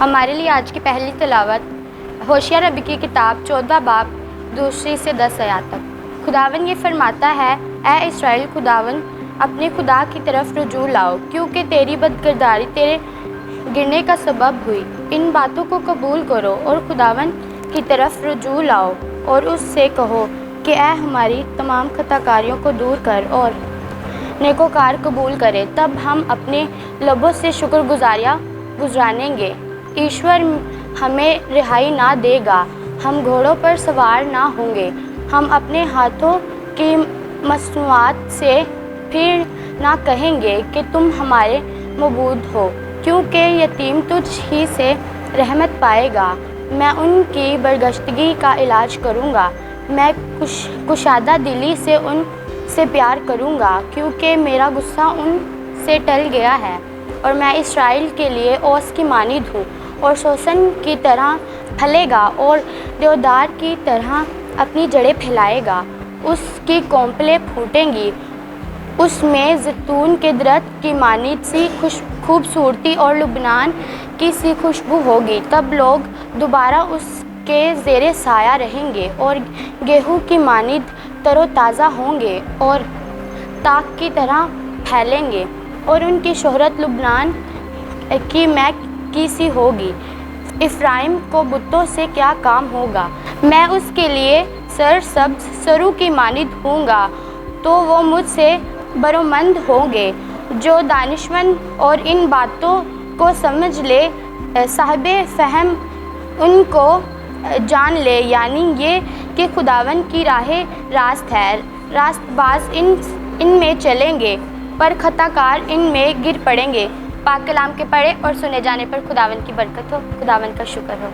ہمارے لیے آج کی پہلی تلاوت ہوشیہ نبی کی کتاب 14 باب 2 سے 10 آیات تک۔ خداوند یہ فرماتا ہے، اے اسرائیل، خداوند اپنے خدا کی طرف رجوع لاؤ، کیونکہ تیری بدکرداری تیرے گرنے کا سبب ہوئی۔ ان باتوں کو قبول کرو اور خداوند کی طرف رجوع لاؤ اور اس سے کہو کہ اے ہماری تمام خطا کاریوں کو دور کر اور نیکوکار قبول کرے، تب ہم اپنے لبوں سے شکر گزاریاں گزاریں گے۔ ایشور ہمیں رہائی نہ دے گا، ہم گھوڑوں پر سوار نہ ہوں گے، ہم اپنے ہاتھوں کی مصنوعات سے پھر نہ کہیں گے کہ تم ہمارے معبود ہو، کیونکہ یتیم تجھ ہی سے رحمت پائے گا۔ میں ان کی برگشتگی کا علاج کروں گا، میں کشادہ دلی سے ان سے پیار کروں گا، کیونکہ میرا غصہ ان سے ٹل گیا ہے، اور میں اسرائیل کے لیے اوس کی مانند ہوں، اور سوسن کی طرح پھلے گا اور دیودار کی طرح اپنی جڑیں پھیلائے گا۔ اس کی کونپلیں پھوٹیں گی، اس میں زیتون کے درخت کی مانند سی خوبصورتی اور لبنان کی سی خوشبو ہوگی۔ تب لوگ دوبارہ اس کے زیر سایہ رہیں گے اور گیہوں کی مانند تر و تازہ ہوں گے اور تاک کی طرح پھیلیں گے، اور ان کی شہرت لبنان کی مہک کی سی ہوگی۔ افرائیم کو بتوں سے کیا کام ہوگا؟ میں اس کے لیے سرسبز سرو کی مانند ہوں گا، تو وہ مجھ سے برومند ہوں گے۔ جو دانشمند اور ان باتوں کو سمجھ لے، صاحب فہم ان کو جان لے، یعنی یہ کہ خداوند کی راہ راست ہے، راست باز ان میں چلیں گے، پر خطا کار ان میں گر پڑیں گے۔ پاک کلام کے پڑھے اور سنے جانے پر خداوند کی برکت ہو، خداوند کا شکر ہو۔